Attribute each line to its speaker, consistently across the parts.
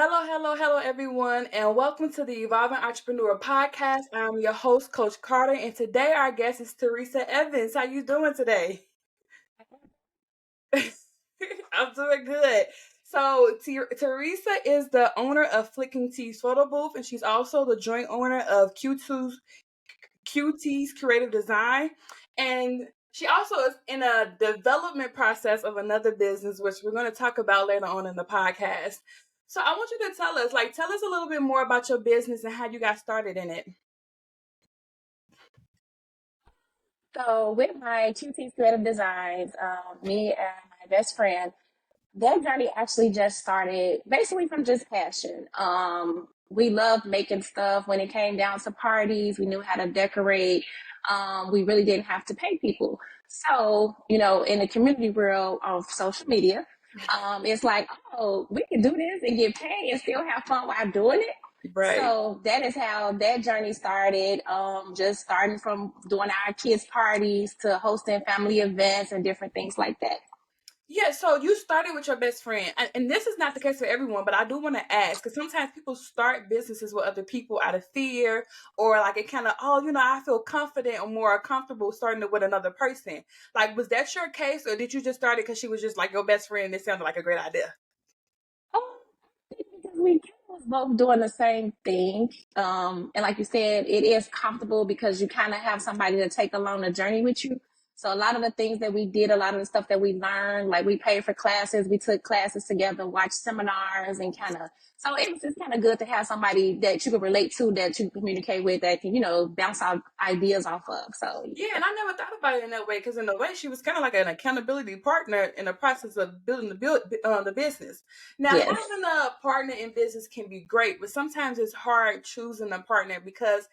Speaker 1: Hello, hello, hello, everyone, and welcome to the Evolving Entrepreneur Podcast. I'm your host, Coach Carter, and today our guest is Theresa Evans. How you doing today? I'm doing good. So, Theresa is the owner of Flicking T's Photo Booth, and she's also the joint owner of QT's Creative Design, and she also is in a development process of another business, which we're going to talk about later on in the podcast. So I want you to tell us a little bit more about your business and how you got started in it.
Speaker 2: So with my QT Creative Designs, me and my best friend, that journey actually just started basically from just passion. We loved making stuff. When it came down to parties, we knew how to decorate. We really didn't have to pay people. So, in the community world of social media, it's like, oh, we can do this and get paid and still have fun while doing it.
Speaker 1: Right.
Speaker 2: So that is how that journey started. Just starting from doing our kids' parties to hosting family events and different things like that.
Speaker 1: Yeah, so you started with your best friend, and this is not the case for everyone, but I do want to ask because sometimes people start businesses with other people out of fear, or like it kind of, I feel confident or more comfortable starting it with another person. Like, was that your case, or did you just start it because she was just like your best friend and it sounded like a great idea?
Speaker 2: Because we was both doing the same thing. And like you said, it is comfortable because you kind of have somebody to take along the journey with you. So a lot of the things that we did, a lot of the stuff that we learned, like we paid for classes, we took classes together, watched seminars and so it was just kind of good to have somebody that you could relate to, that you can communicate with, that can, bounce out ideas off of. So
Speaker 1: Yeah,
Speaker 2: yeah.
Speaker 1: and I never thought about it in that way because in a way she was kind of like an accountability partner in the process of building the business. Now,
Speaker 2: Yes.
Speaker 1: having a partner in business can be great, but sometimes it's hard choosing a partner because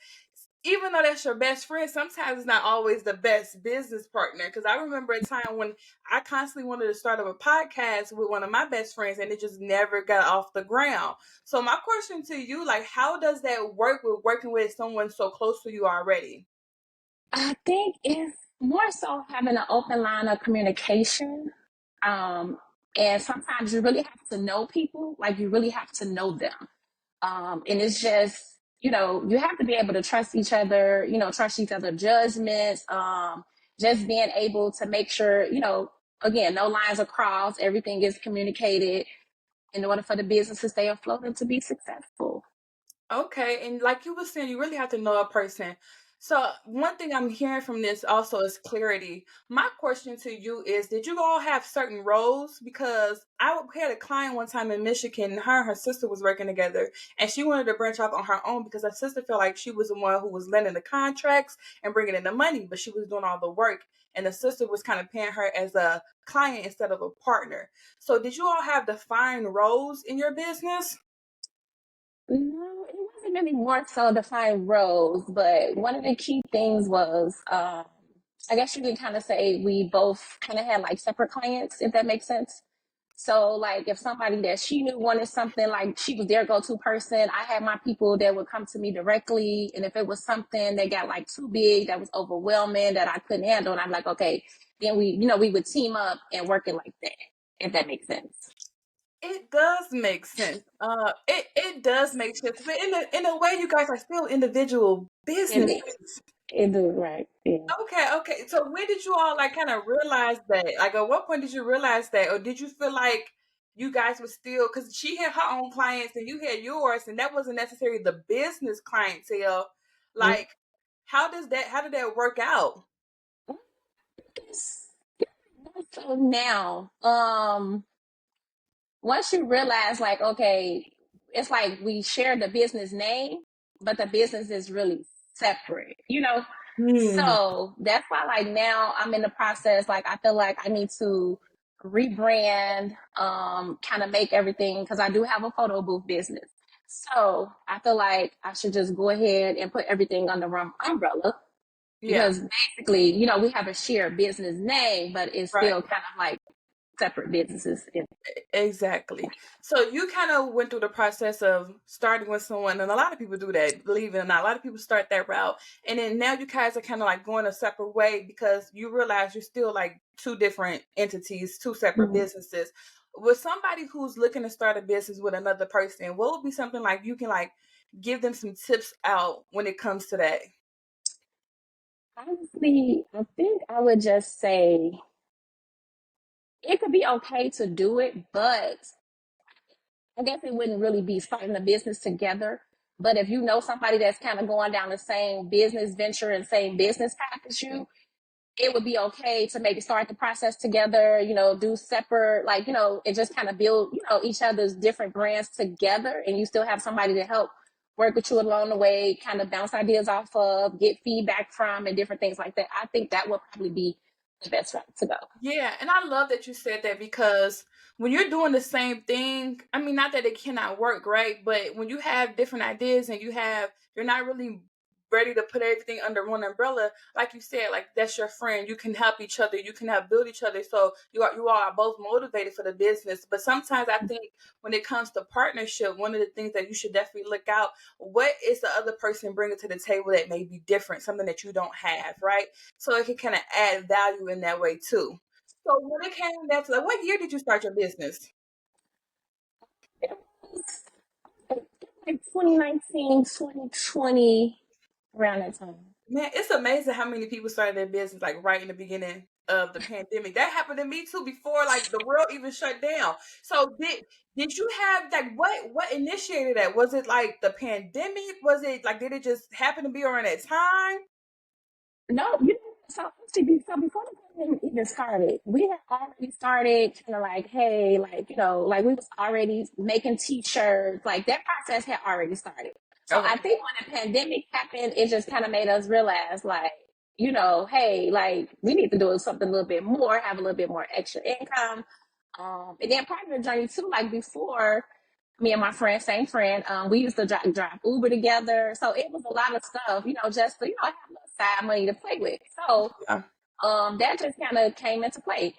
Speaker 1: even though that's your best friend, sometimes it's not always the best business partner. Because I remember a time when I constantly wanted to start up a podcast with one of my best friends, and it just never got off the ground. So my question to you, like, how does that work with working with someone so close to you already?
Speaker 2: I think it's more so having an open line of communication. Um, and sometimes you really have to know people, like you really have to know them. And it's just, you have to be able to trust each other, trust each other's judgments, just being able to make sure, again, no lines are crossed, everything is communicated in order for the business to stay afloat and to be successful.
Speaker 1: Okay, and like you were saying, you really have to know a person. So one thing I'm hearing from this also is clarity. My question to you is, did you all have certain roles? Because had a client one time in Michigan, her and her sister was working together, and she wanted to branch off on her own because her sister felt like she was the one who was landing the contracts and bringing in the money, but she was doing all the work, and the sister was kind of paying her as a client instead of a partner. So did you all have defined roles in your business?
Speaker 2: No, it wasn't really more so defined roles, but one of the key things was, I guess you can kind of say we both kind of had like separate clients, if that makes sense. So, like, if somebody that she knew wanted something, like she was their go-to person, I had my people that would come to me directly. And if it was something that got like too big, that was overwhelming, that I couldn't handle, and I'm like, okay, then we would team up and work it like that, if that makes sense.
Speaker 1: It does make sense. It does make sense, but in a way, you guys are still individual
Speaker 2: And
Speaker 1: businesses.
Speaker 2: it do right, yeah.
Speaker 1: Okay, okay. So when did you all like kind of realize that? Like, at what point did you realize that, or did you feel like you guys were still because she had her own clients and you had yours, and that wasn't necessarily the business clientele. Like, how did that work out?
Speaker 2: So now, once you realize, like, okay, it's like we share the business name, but the business is really separate,
Speaker 1: Hmm.
Speaker 2: So that's why, like, now I'm in the process, like, I feel like I need to rebrand, kind of make everything, because I do have a photo booth business. So I feel like I should just go ahead and put everything under one umbrella
Speaker 1: Yeah.
Speaker 2: because basically, we have a shared business name, but it's
Speaker 1: Right.
Speaker 2: still kind of like separate businesses.
Speaker 1: Exactly. So you kind of went through the process of starting with someone, and a lot of people do that, believe it or not. A lot of people start that route, and then now you guys are kind of like going a separate way because you realize you're still like two different entities, two separate
Speaker 2: Mhm.
Speaker 1: businesses. with somebody who's looking to start a business with another person, what would be something like you can like give them some tips out when it comes to that?
Speaker 2: Honestly, I think I would just say it could be okay to do it, but I guess it wouldn't really be starting a business together. But if you know somebody that's kind of going down the same business venture and same business path as you, it would be okay to maybe start the process together, do separate, like, and just kind of build, each other's different brands together. And you still have somebody to help work with you along the way, kind of bounce ideas off of, get feedback from, and different things like that. I think that would probably be the best route to go.
Speaker 1: Yeah, and I love that you said that because when you're doing the same thing, I mean, not that it cannot work, right? But when you have different ideas and you're not really ready to put everything under one umbrella, like you said, like that's your friend. You can help each other. You can help build each other. So you all are both motivated for the business. But sometimes I think when it comes to partnership, one of the things that you should definitely look out, what is the other person bringing to the table that may be different, something that you don't have, right? So it can kind of add value in that way too. So when it came down to like, what year did you start your business?
Speaker 2: It was like 2019, 2020, around that time.
Speaker 1: Man, it's amazing how many people started their business like right in the beginning of the pandemic. That happened to me too before like the world even shut down. So did you have like what initiated that? Was it like the pandemic? Was it like did it just happen to be around that time?
Speaker 2: No, so before the pandemic even started, we had already started kind of like, hey, like, like we was already making t-shirts, like that process had already started. So I
Speaker 1: Okay.
Speaker 2: think when the pandemic happened, it just kind of made us realize like, hey, like we need to do something a little bit more, have a little bit more extra income. And then part of the journey too, like before, me and my friend, same friend, we used to drive Uber together. So it was a lot of stuff, just to, have a little side money to play with. So
Speaker 1: Yeah.
Speaker 2: that just kind of came into play.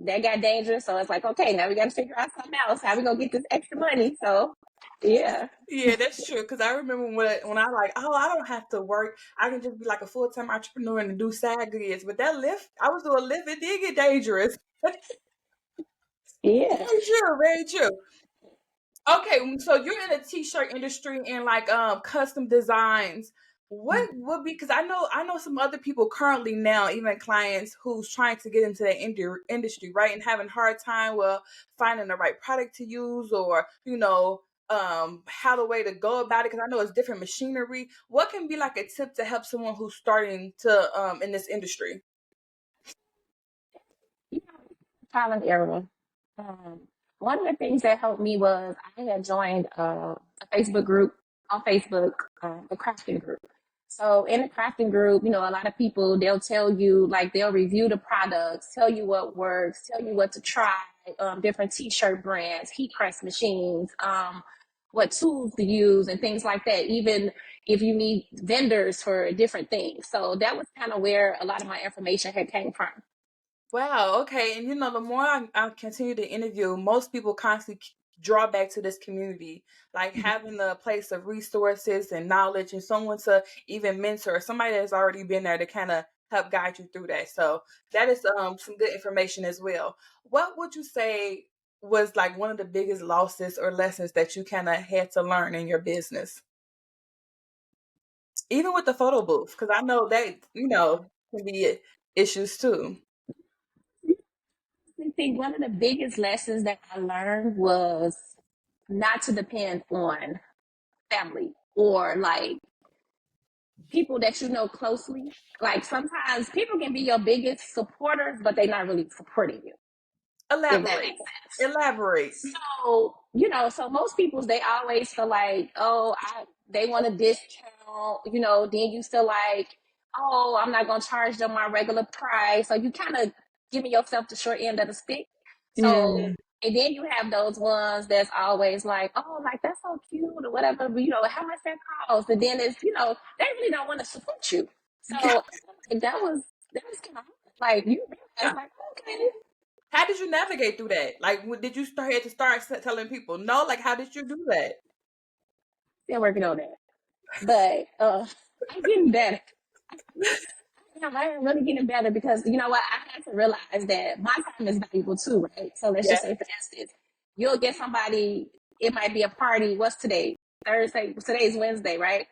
Speaker 2: That got dangerous. So it's like, okay, now we got to figure out something else. How we going to get this extra money? So, yeah.
Speaker 1: Yeah, that's true. Cause I remember when I like, oh, I don't have to work. I can just be like a full time entrepreneur and do side gigs. But that lift, I was doing lift, it did get dangerous.
Speaker 2: Yeah.
Speaker 1: Very true, very true. Okay, so you're in the t-shirt industry and like custom designs. What would be because I know some other people currently now, even clients who's trying to get into the industry, right, and having a hard time finding the right product to use or how the way to go about it because I know it's different machinery. What can be like a tip to help someone who's starting to in this industry?
Speaker 2: Yeah. Trial and error. Um, One of the things that helped me was I had joined a Facebook group on Facebook, a crafting group. So in the crafting group, a lot of people they'll tell you like they'll review the products, tell you what works, tell you what to try, different T-shirt brands, heat press machines, what tools to use, and things like that. Even if you need vendors for different things. So that was kind of where a lot of my information had came from.
Speaker 1: Wow. Okay. And the more I continue to interview, most people constantly draw back to this community, like having a place of resources and knowledge, and someone to even mentor, somebody that's already been there to kind of help guide you through that. So that is some good information as well. What would you say was like one of the biggest losses or lessons that you kind of had to learn in your business, even with the photo booth? Because I know that can be issues too.
Speaker 2: I think one of the biggest lessons that I learned was not to depend on family or like people that you know closely. Like sometimes people can be your biggest supporters, but they're not really supporting you, if that
Speaker 1: Elaborate.
Speaker 2: makes sense.
Speaker 1: Elaborate.
Speaker 2: So, so most people they always feel like, oh, they want a discount, then you still like, oh, I'm not gonna charge them my regular price. So you kind of giving yourself the short end of the stick. So
Speaker 1: Mm,
Speaker 2: and then you have those ones that's always like, oh, like that's so cute or whatever, but how much that costs? And then it's, they really don't want to support you. So
Speaker 1: yeah,
Speaker 2: I feel like that was kind of like you realize
Speaker 1: yeah.
Speaker 2: like, okay,
Speaker 1: How did you navigate through that? Like, did you had to start telling people no? Like, how did you do that?
Speaker 2: still working on that. But I'm getting better. I'm really getting better because you know what? I had to realize that my time is valuable too, right? So let's
Speaker 1: Yeah.
Speaker 2: just say, for instance, You'll get somebody, it might be a party. What's today? Thursday. Today's Wednesday, right?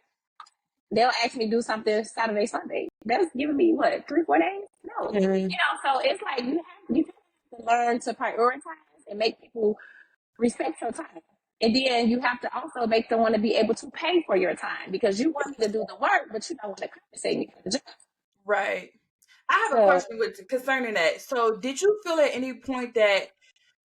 Speaker 2: They'll ask me to do something Saturday, Sunday. That's giving me what, 3, 4 days? No.
Speaker 1: Mhm.
Speaker 2: So it's like you have to learn to prioritize and make people respect your time. And then you have to also make them want to be able to pay for your time because you want me to do the work, but you don't want to compensate me for the job.
Speaker 1: Right. I have a
Speaker 2: So
Speaker 1: question with concerning that. So, did you feel at any point that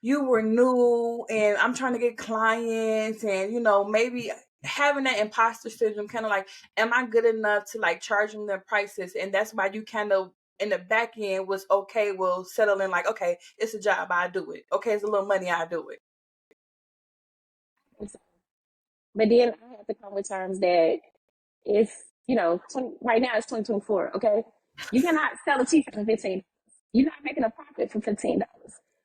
Speaker 1: you were new and I'm trying to get clients and maybe having that imposter syndrome, kind of like, am I good enough to like charge them their prices? And that's why you kind of in the back end was okay, will settle in like, okay, it's a job, I do it. Okay, it's a little money, I do it.
Speaker 2: but then I have to come with terms that it's, 20, right now it's 2024, okay? You cannot sell a t-shirt for 15. You're not making a profit for $15.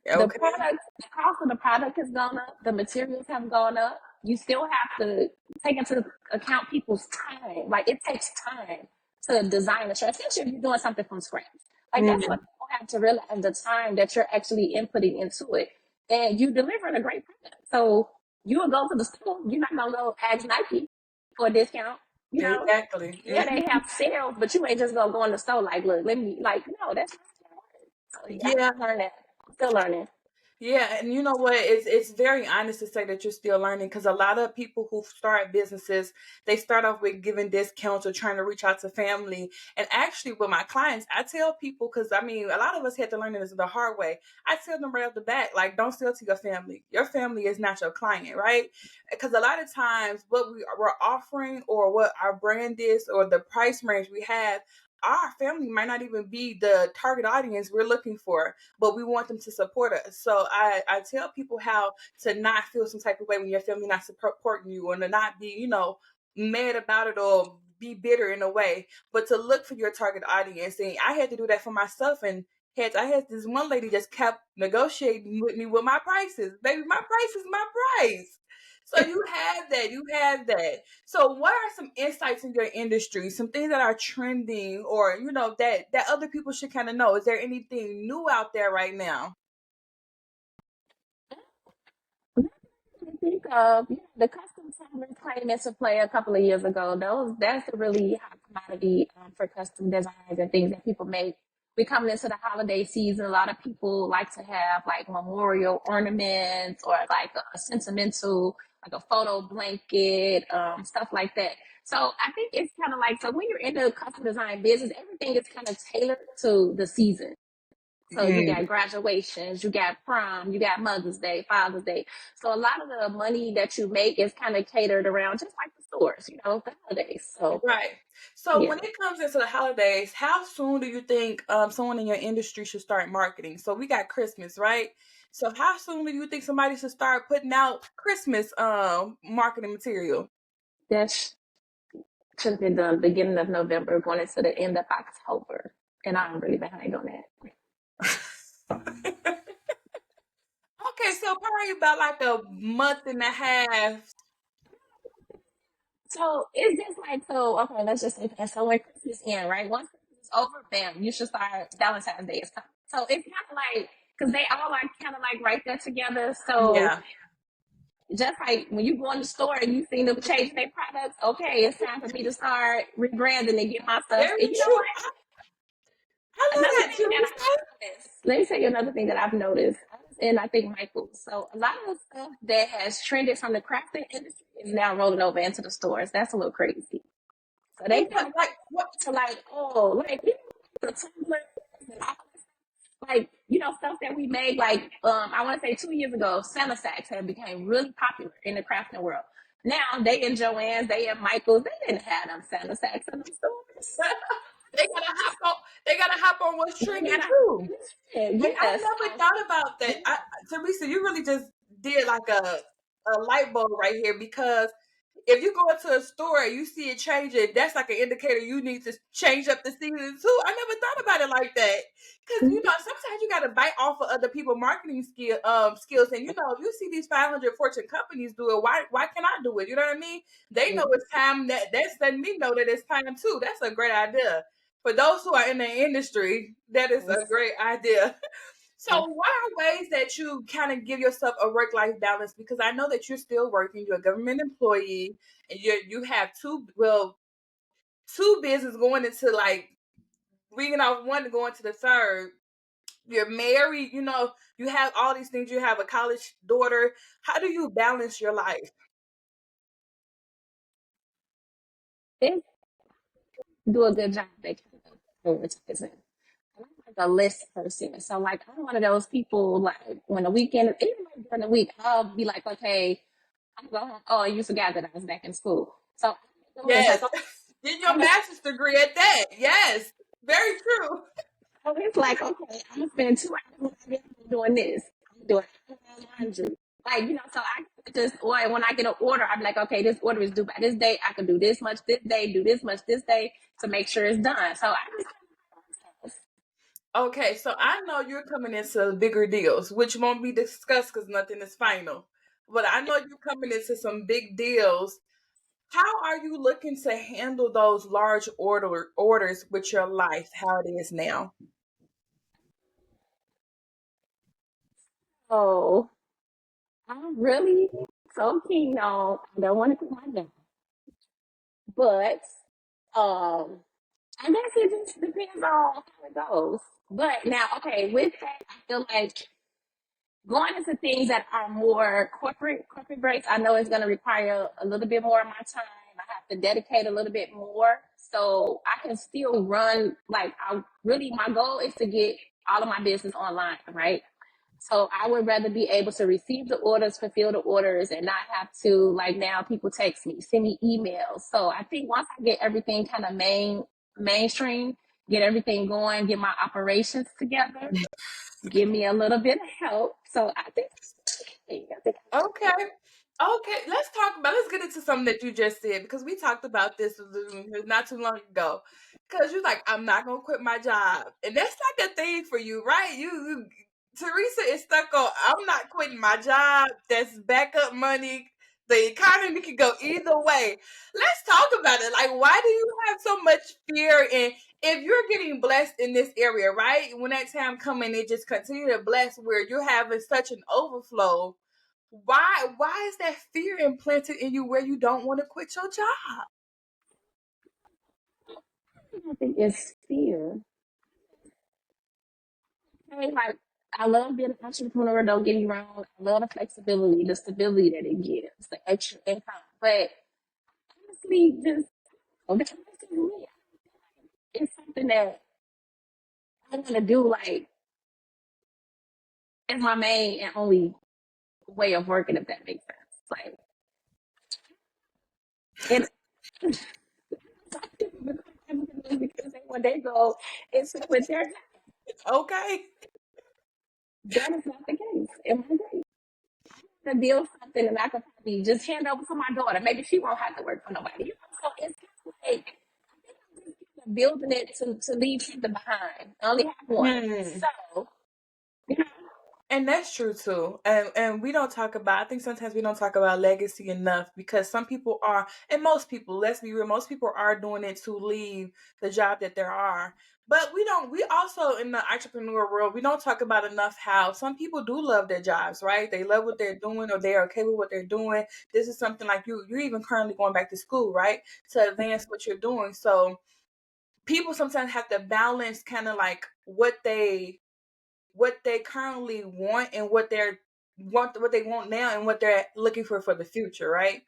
Speaker 1: Okay.
Speaker 2: The cost of the product has gone up, the materials have gone up. You still have to take into account people's time. Like it takes time to design a shirt, especially if you're doing something from scratch. Like that's what
Speaker 1: Mhm.
Speaker 2: people have to realize the time that you're actually inputting into it. And you delivering a great product. So you will go to the store, you're not gonna go ask Nike for a discount. You know,
Speaker 1: Exactly.
Speaker 2: yeah, they have sales, but you ain't just gonna go in the store like, look, let me like, no, that's not gonna work. So yeah, I
Speaker 1: Yeah.
Speaker 2: have to learn that. I'm still learning.
Speaker 1: Yeah, and you know what? It's very honest to say that you're still learning because a lot of people who start businesses, they start off with giving discounts or trying to reach out to family. And actually, with my clients, I tell people because I mean, a lot of us had to learn this the hard way. I tell them right off the bat, like, don't sell to your family. Your family is not your client, right? Because a lot of times, what we're offering or what our brand is or the price range we have, our family might not even be the target audience we're looking for, but we want them to support us. So I tell people how to not feel some type of way when your family not supporting you or to not be, mad about it or be bitter in a way, but to look for your target audience. And I had to do that for myself. And I had this one lady just kept negotiating with me with my prices. Baby, my price is my price. So you have that. You have that. So, what are some insights in your industry? Some things that are trending, or that other people should kind of know. Is there anything new out there right now?
Speaker 2: I think the custom tailors came into play a couple of years ago. That's a really hot commodity for custom designs and things that people make. We coming into the holiday season. A lot of people like to have like memorial ornaments or like a sentimental, like a photo blanket, stuff like that. So I think it's kind of like so when you're in the custom design business, everything is kind of tailored to the season. So you got graduations, you got prom, you got Mother's Day, Father's Day. So a lot of the money that you make is kind of catered around just like the stores, the holidays. So
Speaker 1: Right. So
Speaker 2: yeah,
Speaker 1: when it comes into the holidays, how soon do you think someone in your industry should start marketing? So we got Christmas, right? So how soon do you think somebody should start putting out Christmas marketing material?
Speaker 2: that should have been done beginning of November, going into the end of October. And I'm really behind on that.
Speaker 1: Okay, so probably about like a month and a half.
Speaker 2: So it's just like so. Okay, let's just say that. So when Christmas ends, right? Once Christmas is over, bam, you should start Valentine's Day is coming. So it's kind of like because they all are kind of like right there together. So
Speaker 1: Yeah.
Speaker 2: just like when you go in the store and you see them changing their products, okay, it's time for me to start rebranding and get my stuff. And
Speaker 1: Very
Speaker 2: you know
Speaker 1: true.
Speaker 2: what?
Speaker 1: I love
Speaker 2: Another
Speaker 1: that,
Speaker 2: thing that
Speaker 1: Theresa.
Speaker 2: I've noticed. Let me tell you another thing that I've noticed. I was in, I think, Michael's. So a lot of the stuff that has trended from the crafting industry is now rolling over into the stores. That's a little crazy. So they
Speaker 1: Like
Speaker 2: kind
Speaker 1: what?
Speaker 2: of
Speaker 1: Like what?
Speaker 2: to like, oh, like the tumblers and all like stuff that we made like I want to say 2 years ago. Santa sacks have became really popular in the crafting world. Now they in Joann's, they in Michael's. They didn't have them Santa sacks in them stores.
Speaker 1: They gotta hop on. They gotta hop on what's
Speaker 2: They
Speaker 1: trending
Speaker 2: got
Speaker 1: too.
Speaker 2: a
Speaker 1: And I
Speaker 2: yes.
Speaker 1: never thought about that. Teresa, you really just did like a light bulb right here because if you go into a store and you see it changing, that's like an indicator you need to change up the season too. I never thought about it like that because sometimes you got to bite off of other people marketing skills, and if you see these 500 Fortune companies do it, why can't I do it? You know what I mean? They know it's time. That's letting me know that it's time too. That's a great idea for those who are in the industry. That is a great idea. So, what are ways that you kind of give yourself a work life balance? Because I know that you're still working, you're a government employee, and you have two business going into like reading off one to go into the third. You're married, you have all these things. You have a college daughter. How do you balance your life?
Speaker 2: They do a good job. They kind of prioritize it. I'm like a list person. So like I'm one of those people like when the weekend, even like during the week, I'll be like, okay, I'm going. Oh, I used to gather that I was back in school. So it's
Speaker 1: Yes.
Speaker 2: like, okay,
Speaker 1: Get your
Speaker 2: I'm
Speaker 1: master's degree at that. Yes. Very true.
Speaker 2: so it's like, okay, I'm gonna spend 2 hours doing this. I'm doing laundry. Like, so I just, or when I get an order, I'm like, okay, this order is due by this day. I can do this much this day, do this much this day to make sure it's done. So I just,
Speaker 1: Okay, so I know you're coming into bigger deals, which won't be discussed because nothing is final. But I know you're coming into some big deals. How are you looking to handle those large orders with your life? How it is now?
Speaker 2: oh, I'm really so keen on, I don't want to quit my job, but, I guess it just depends on how it goes. But now, okay, with that, I feel like going into things that are more corporate breaks, I know it's going to require a little bit more of my time. I have to dedicate a little bit more, so I can still run. Like I really, my goal is to get all of my business online, right? So I would rather be able to receive the orders, fulfill the orders, and not have to like now people text me, send me emails. So I think once I get everything kind of mainstream, get everything going, get my operations together, give me a little bit of help. So I think
Speaker 1: Okay. Okay, let's get into something that you just said because we talked about this not too long ago. Because you're like, I'm not gonna quit my job, and that's like a thing for you, right? Teresa is stuck on, I'm not quitting my job. That's backup money. The economy could go either way. Let's talk about it. Like, why do you have so much fear? And if you're getting blessed in this area, right? When that time coming, it just continue to bless where you're having such an overflow. Why is that fear implanted in you where you don't want to quit your job?
Speaker 2: it's fear. Hey, like I love being an entrepreneur. Don't get me wrong. I love the flexibility, the stability that it gives, the extra income. But honestly, just okay, it's something that I want to do. Like it's my main and only way of working, if that makes sense. Like it. Because when they go, it's with their
Speaker 1: Okay.
Speaker 2: that is not the case. In my day, to build something and I could probably just hand over to my daughter. Maybe she won't have to work for nobody. So it's like building it to leave something behind. I only have one.
Speaker 1: Hmm.
Speaker 2: So, you know,
Speaker 1: And that's true too. And we don't talk about, I think sometimes we don't talk about legacy enough because some people are, and most people, let's be real, most people are doing it to leave the job that there are. But we also in the entrepreneur world, we don't talk about enough how some people do love their jobs, right? They love what they're doing or they're okay with what they're doing. This is something like you're even currently going back to school, right? To advance what you're doing. So people sometimes have to balance kind of like what they currently want and what they want now and what they're looking for the future, right?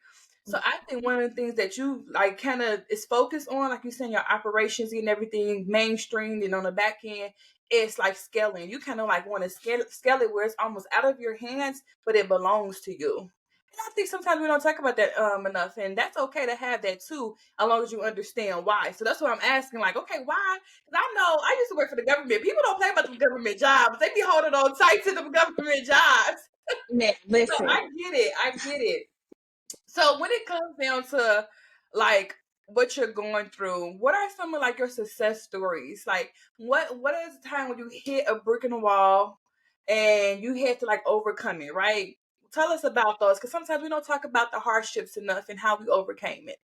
Speaker 1: So I think one of the things that you like kind of is focused on, like you said, your operations and everything mainstreamed and on the back end, it's like scaling. You kind of like want to scale it where it's almost out of your hands, but it belongs to you. And I think sometimes we don't talk about that enough, and that's okay to have that too, as long as you understand why. So that's what I'm asking. Like, okay, why? Because I know I used to work for the government. People don't play about the government jobs. They be holding on tight to the government jobs.
Speaker 2: man,
Speaker 1: So
Speaker 2: listen,
Speaker 1: I get it. I get it. So when it comes down to like what you're going through, what are some of like your success stories? Like what is the time when you hit a brick in the wall and you had to like overcome it, right? Tell us about those because sometimes we don't talk about the hardships enough and how we overcame it.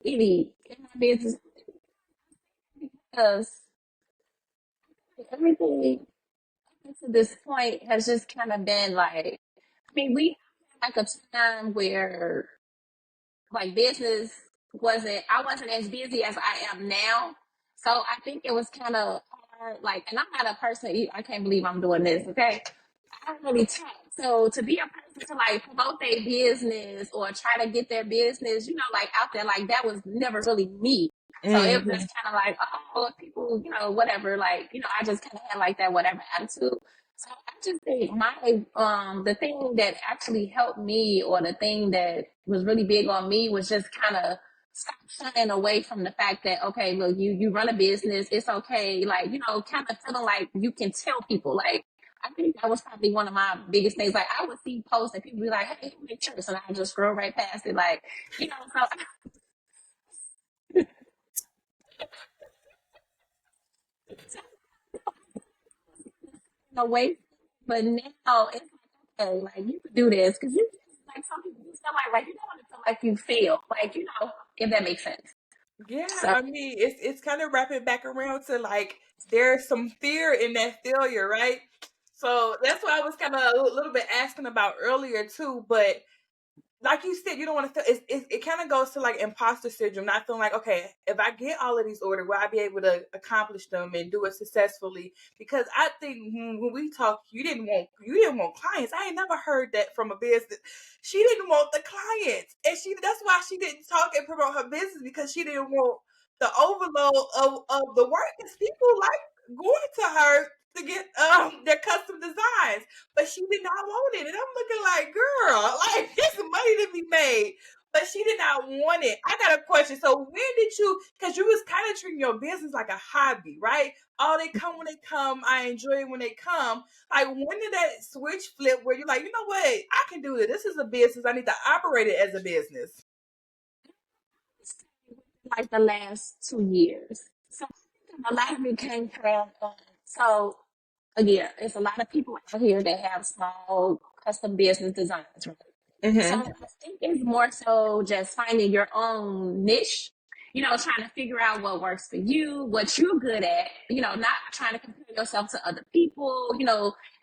Speaker 2: really in my business because everything up to this point has just kind of been like, I mean, we had like a time where like business I wasn't as busy as I am now. So I think it was kind of hard. Like, and I'm not a person, I can't believe I'm doing this, okay? I don't really talk. So to be a person to like promote their business or try to get their business, like out there, like that was never really me. So it was
Speaker 1: Mhm.
Speaker 2: just kind of like, oh, people, whatever. Like, I just kind of had like that whatever attitude. So I just think the thing that actually helped me or the thing that was really big on me was just kind of stop shying away from the fact that okay, look, you run a business, it's okay, like kind of feeling like you can tell people like. I think that was probably one of my biggest things. Like I would see posts and people be like, "Hey, make church," and I just scroll right past it. Like, so away. But now it's like, okay, like you could do this because you like some people do stuff like you don't want to feel like you fail, like if that makes sense.
Speaker 1: Yeah,
Speaker 2: So
Speaker 1: I mean, it's kind of wrapping back around to like there's some fear in that failure, right? So that's why I was kind of a little bit asking about earlier too. But like you said, you don't want to feel it kind of goes to like imposter syndrome, not feeling like, okay, if I get all of these orders, will I be able to accomplish them and do it successfully? Because I think when we talk, you didn't want clients. I ain't never heard that from a business. She didn't want the clients, and that's why she didn't talk and promote her business because she didn't want the overload of the work. Because people like going to her to get their custom designs, but she did not want it. And I'm looking like, girl, like there's money to be made. But she did not want it. I got a question. So when did you, because you was kind of treating your business like a hobby, right? Oh, they come when they come. I enjoy it when they come. Like when did that switch flip where you're like, you know what? I can do it. This is a business. I need to operate it as a business.
Speaker 2: like the last 2 years. So a lot of it came from so again, it's a lot of people out here that have small custom business designs, right? So
Speaker 1: Mm-hmm.
Speaker 2: I think it's more so just finding your own niche, trying to figure out what works for you, what you're good at, not trying to compare yourself to other people, and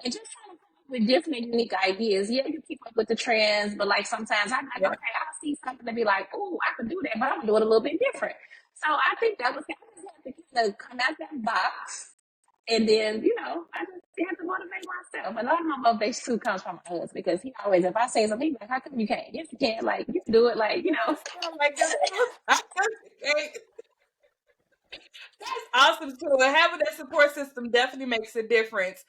Speaker 2: just trying to come up with different and unique ideas. Yeah, you keep up with the trends, but like sometimes I'm like,
Speaker 1: Yeah.
Speaker 2: okay, I'll see something and be like, oh, I could do that, but I'm gonna do it a little bit different. So I think that was kind of have to kind of come out that box and then, I just have to motivate myself. And a lot of my motivation too comes from my husband because he always, if I say something, he's like, how come you can't? Yes, you can. Like, you can do it. Like,
Speaker 1: Oh my goodness. That's awesome too. And having that support system definitely makes a difference.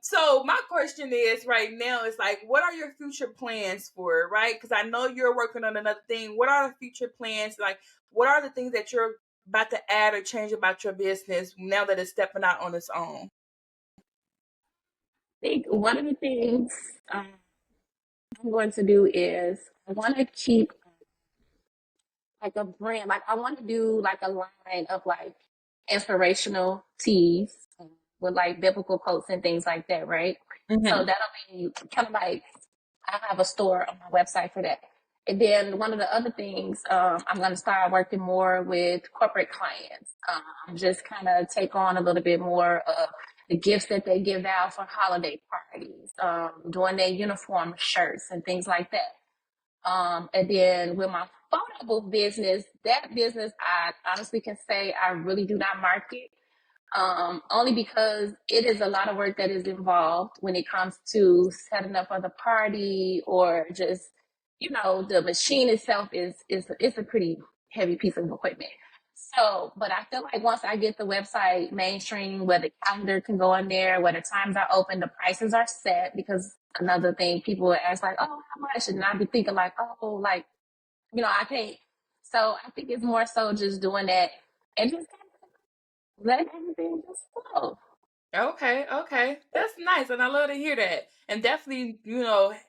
Speaker 1: So my question is right now is like, what are your future plans for it, right? Because I know you're working on another thing. What are the future plans? Like, what are the things that you're about to add or change about your business now that it's stepping out on its own?
Speaker 2: I think one of the things I'm going to do is I want to keep like a brand. Like, I want to do like a line of like inspirational teas with like biblical quotes and things like that, right? So
Speaker 1: Mm-hmm.
Speaker 2: that'll be kind of like I have a store on my website for that. And then one of the other things, I'm going to start working more with corporate clients. Just kind of take on a little bit more of the gifts that they give out for holiday parties, doing their uniform shirts and things like that. And then with my phone book business, that business, I honestly can say I really do not market only because it is a lot of work that is involved when it comes to setting up for the party or just the machine itself is it's a pretty heavy piece of equipment. So, but I feel like once I get the website mainstream, where the calendar can go in there, where the times are open, the prices are set. Because another thing, people will ask like, "Oh, how much?" And I'd be thinking like, "Oh, like I can't." So I think it's more so just doing that and just let everything just flow.
Speaker 1: Okay, okay. That's nice, and I love to hear that. And definitely,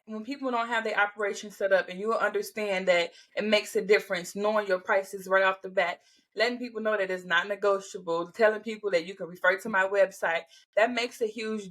Speaker 1: when people don't have their operation set up and you understand that it makes a difference knowing your prices right off the bat, letting people know that it's not negotiable, telling people that you can refer to my website, that makes a huge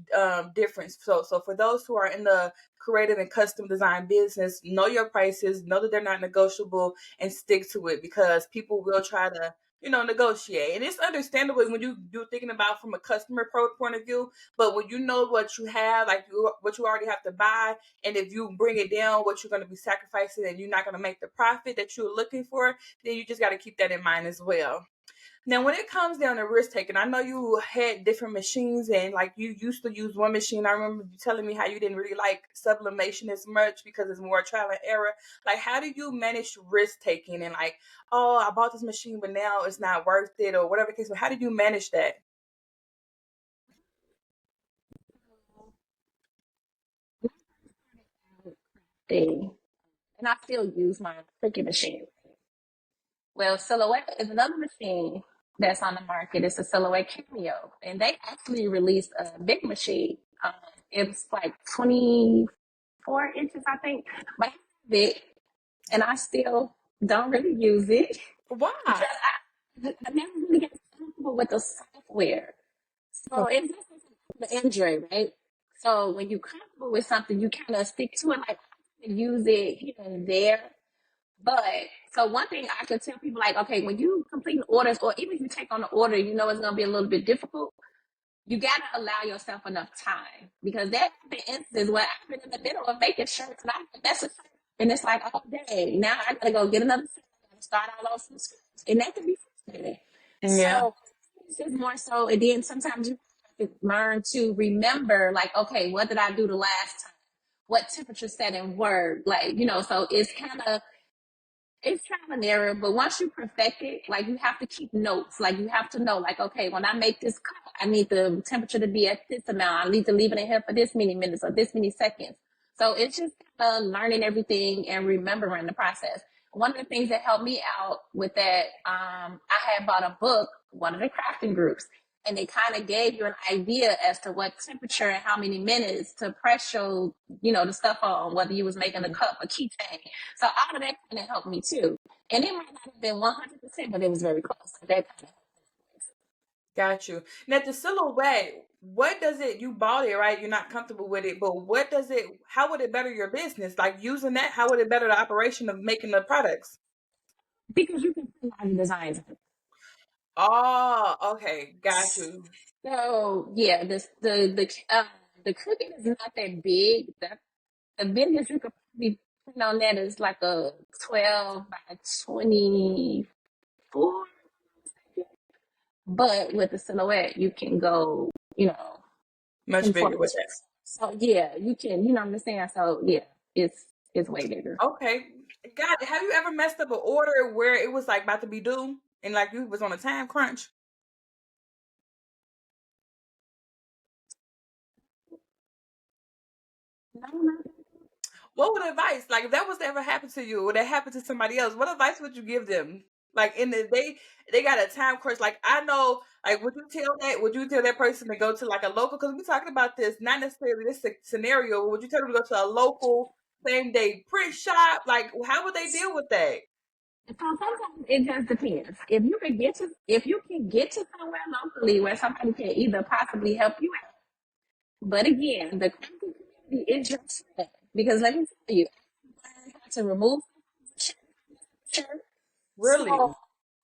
Speaker 1: difference. So for those who are in the creative and custom design business, know your prices, know that they're not negotiable, and stick to it because people will try to negotiate. And it's understandable when you're thinking about from a customer point of view, but when you know what you have, like what you already have to buy, and if you bring it down, what you're going to be sacrificing, and you're not going to make the profit that you're looking for, then you just got to keep that in mind as well. Now, when it comes down to risk taking, I know you had different machines and like you used to use one machine. I remember you telling me how you didn't really like sublimation as much because it's more trial and error. Like, how do you manage risk taking and like, oh, I bought this machine, but now it's not worth it or whatever case? But how did you manage that?
Speaker 2: Thing, and I still use my Cricut machine. Well, Silhouette is another machine that's on the market. It's a Silhouette Cameo, and they actually released a big machine. It's like 24 inches, I think, but it's big, and I still don't really use it because
Speaker 1: Why?
Speaker 2: I never really got comfortable with the software. So it's just like the Android, right? So when you're comfortable with something, you kind of stick to it. Like I use it here and there, but so one thing I could tell people, like, okay, when you complete orders, or even if you take on an order, you know it's gonna be a little bit difficult. You gotta allow yourself enough time because that the instance where I've been in the middle of making shirts and that's a shirt, and it's like, oh dang, now I gotta go get another shirt, I gotta start all over from scratch, and that can be frustrating.
Speaker 1: Yeah.
Speaker 2: So it's just more so, and then sometimes you have to learn to remember, like, okay, what did I do the last time? What temperature setting worked? Like, so it's kind of it's trial and error, but once you perfect it, like you have to keep notes. Like you have to know, like, okay, when I make this cut, I need the temperature to be at this amount. I need to leave it in here for this many minutes or this many seconds. So it's just learning everything and remembering the process. One of the things that helped me out with that, I had bought a book, one of the crafting groups, and they kind of gave you an idea as to what temperature and how many minutes to press your, the stuff on, whether you was making a
Speaker 1: Mhm.
Speaker 2: cup, a keychain. So all of that kind of helped me too. And it might not have been 100%, but it was very close. So that kind of
Speaker 1: Got you. Now the silhouette, what does it? You bought it, right? You're not comfortable with it, but what does it? How would it better your business? Like using that, how would it better the operation of making the products?
Speaker 2: because you can put a lot of designs.
Speaker 1: Oh, okay, got you.
Speaker 2: So yeah, the Cricut is not that big. The biggest you could probably print on that is like a 12 by 24. But with the silhouette, you can go,
Speaker 1: Much
Speaker 2: 24
Speaker 1: bigger with that.
Speaker 2: inches. So yeah, you can, what I'm saying? So yeah, it's way bigger.
Speaker 1: Okay, got it. Have you ever messed up an order where it was like about to be due and like you was on a time crunch?
Speaker 2: No, no.
Speaker 1: What would advice, like if that was to ever happen to you or that happened to somebody else, what advice would you give them? Like in the they got a time crunch. Like I know, like would you tell that person to go to like a local? Because we're talking about this, not necessarily this scenario. Would you tell them to go to a local same day print shop? Like how would they deal with that?
Speaker 2: So sometimes it just depends. If you can get to somewhere locally where somebody can either possibly help you out, but again, the crafting community is your friend because let me tell you, I learned how to remove shirt. So
Speaker 1: Really?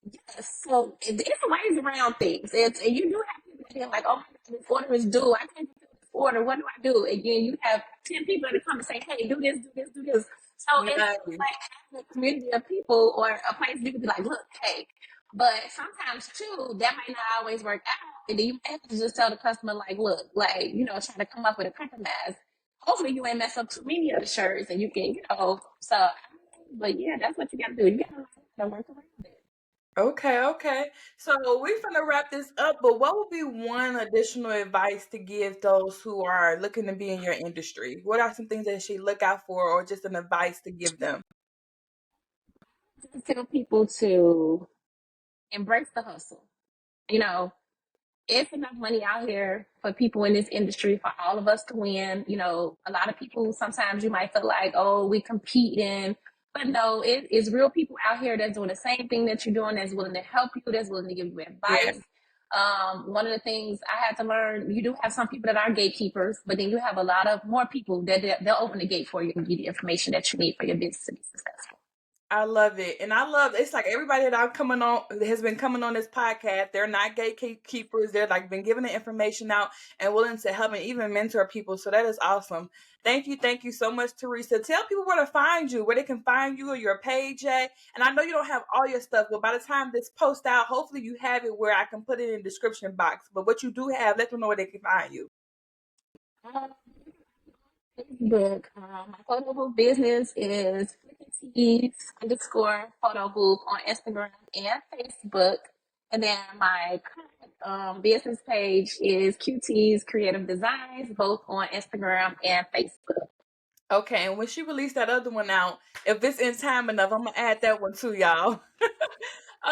Speaker 2: yes, so it's ways around things. And you do have people that are like, oh my God, this order is due. I can't fulfill this order. What do I do? And then you have 10 people that come and say, hey, do this, do this, do this. So it's
Speaker 1: Nice.
Speaker 2: like having a community of people or a place you can be like, look, hey. But sometimes too, that might not always work out. And then you have to just tell the customer, like, look, like, try to come up with a compromise. Hopefully you ain't mess up too many of the shirts and you can, so but yeah, that's what you gotta do. You gotta learn how to work around it.
Speaker 1: Okay, okay. So we're gonna wrap this up, but what would be one additional advice to give those who are looking to be in your industry? What are some things that they should look out for, or just an advice to give them?
Speaker 2: Tell people to embrace the hustle. You know, it's enough money out here for people in this industry for all of us to win. You know, a lot of people sometimes you might feel like, oh, we competing. But no, it is real people out here that's doing the same thing that you're doing, that's willing to help you, that's willing to give you
Speaker 1: Yeah,
Speaker 2: advice. One of the things I had to learn, you do have some people that are gatekeepers, but then you have a lot of more people that they'll open the gate for you and give you the information that you need for your business to be successful.
Speaker 1: I love it. And I love it's like everybody that I'm coming on has been coming on this podcast. They're not gatekeepers. They're like been giving the information out and willing to help and even mentor people. So that is awesome. Thank you so much, Theresa. Tell people where to find you, where they can find you or your page at. And I know you don't have all your stuff, but by the time this post out, hopefully you have it where I can put it in the description box. But what you do have, let them know where they can find you.
Speaker 2: Um, Facebook. My photo booth business is Tees underscore photo booth on Instagram and Facebook. And then my current business page is QT's Creative Designs, both on Instagram and Facebook.
Speaker 1: Okay, and when she released that other one out, if it's in time enough, I'm gonna add that one too, y'all.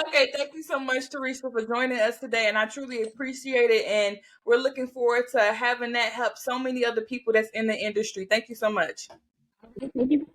Speaker 1: Okay, thank you so much, Theresa, for joining us today, and I truly appreciate it. And we're looking forward to having that help so many other people that's in the industry. Thank you so much.
Speaker 2: Thank you.